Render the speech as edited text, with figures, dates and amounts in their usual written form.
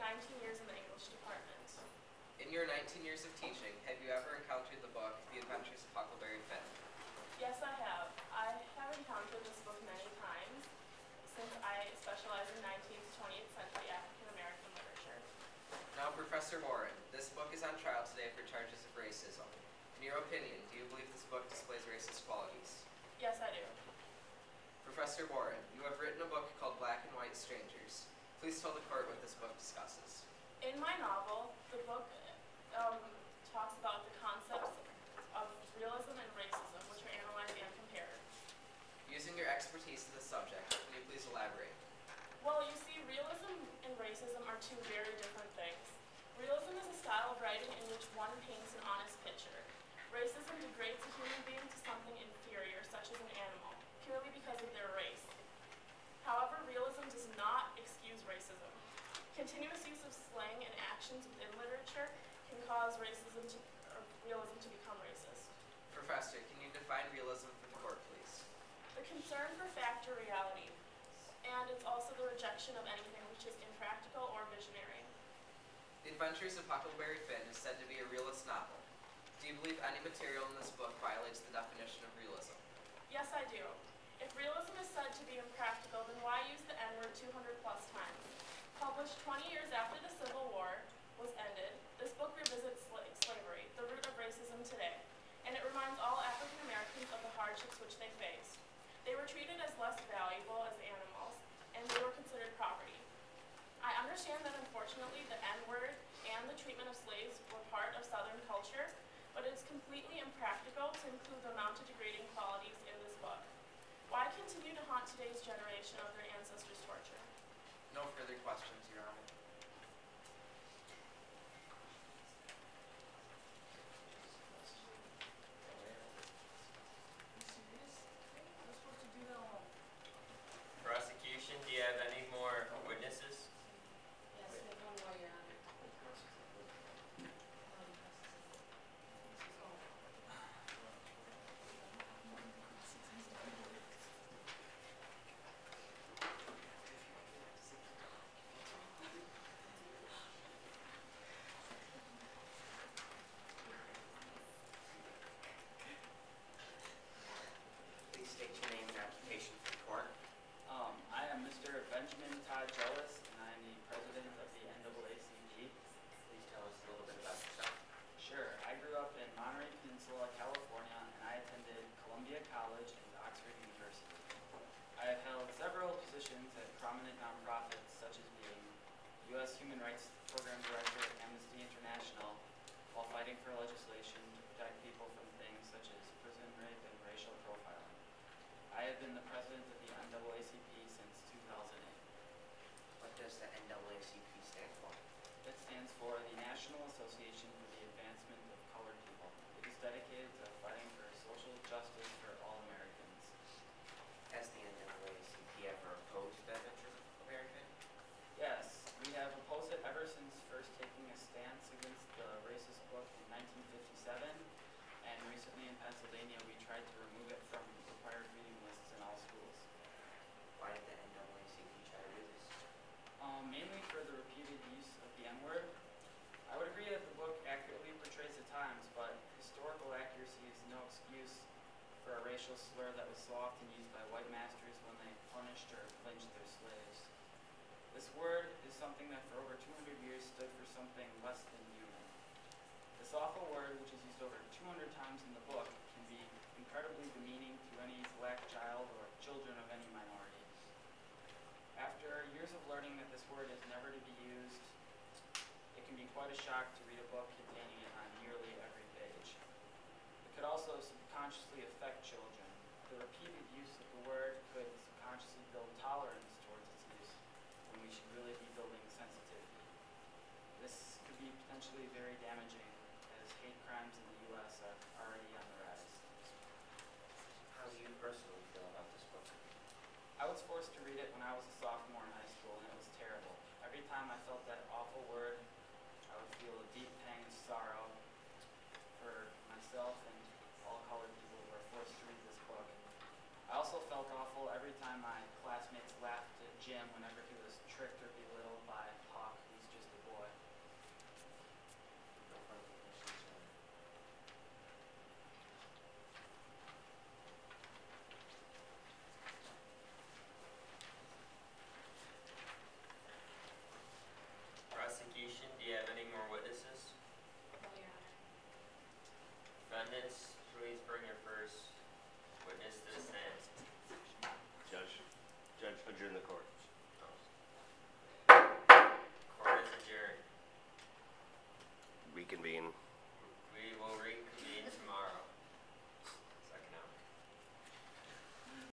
19 years in the English department. In your 19 years of teaching, have you ever encountered the book, The Adventures of Huckleberry Finn? Yes, I have. I have encountered this book many times since I specialize in 19th to 20th century African American literature. Now, Professor Warren, this book is on trial today for charges of racism. In your opinion, do you believe this book displays racist qualities? Yes, I do. Professor Warren, you have written a book called Black and White Strangers. Please tell the court what this book discusses. In my novel, the book talks about the concepts of realism and racism, which are analyzed and compared. Using your expertise in this subject, can you please elaborate? Well, you see, realism and racism are two very different things. Realism is a style of writing in which one paints an honest picture. Racism degrades a human being to something inferior, such as an animal, purely because of their race. However, realism does not excuse racism. Continuous use of slang and actions within literature can cause realism to become racist. Professor, can you define realism for the court, please? The concern for fact or reality, and it's also the rejection of anything which is impractical or visionary. The Adventures of Huckleberry Finn is said to be a realist novel. Do you believe any material in this book violates the definition of realism? Yes, I do. If realism is said to be impractical, then why use the N-word 200 plus times? Published 20 years after the Civil War was ended, this book revisits slavery, the root of racism today, and it reminds all African Americans of the hardships which they faced. They were treated as less valuable as animals, and they were considered property. I understand that unfortunately the N-word and the treatment of slaves were part of Southern culture, but it's completely impractical to include the amount of degrading qualities in this book. Why continue to haunt today's generation of their ancestors' torture? No further questions, Your Honor. Prosecution, do you have any more witnesses? Yes, we have one more, Your Honor. Please state your name and occupation for the court. I am Mr. Benjamin Todd Jealous, and I am the president of the NAACP. Please tell us a little bit about yourself. Sure, I grew up in Monterey Peninsula, California, and I attended Columbia College and Oxford University. I have held several positions at prominent nonprofits, such as being U.S. Human Rights Program Director at Amnesty International, while fighting for legislation to protect people from things such as prison rape and racial profiling. I have been the president of the NAACP since 2008. What does the NAACP stand for? It stands for the National Association for the Advancement of Colored People. It is dedicated to fighting for social justice for all Americans. Has the NAACP ever opposed the Adventures of Huckleberry Finn? Yes, we have opposed it ever since first taking a stance against the racist book in 1957, and recently in Pennsylvania we tried to remove it from required reading lists in all schools. Why did the NAACP try to do this? Mainly for the repeated use of the N-word. I would agree that the book accurately portrays the times, but historical accuracy is no excuse for a racial slur that was so often used by white masters when they punished or lynched their slaves. This word is something that for over 200 years stood for something less than human. This awful word, which is used over 200 times in the book, can be incredibly demeaning to any black child or children of any minority. After years of learning that this word is never to be used, it can be quite a shock to read a book containing it on nearly every page. It could also subconsciously affect children. The repeated use of the word could subconsciously build tolerance towards its use, when we should really be building sensitivity. This could be potentially very damaging, as hate crimes in the U.S. are already on the rise. How do you personally feel about this book? I was forced to read it when I was a sophomore in high school, and it was terrible. Every time I felt that awful word, I would feel a deep pang of sorrow for myself and all colored people who were forced to read this book. I also felt awful every time my classmates laughed at Jim whenever he was tricked or belittled by Hawk, who's just Defendants, please bring your first witness to the stand. Judge, adjourn the court.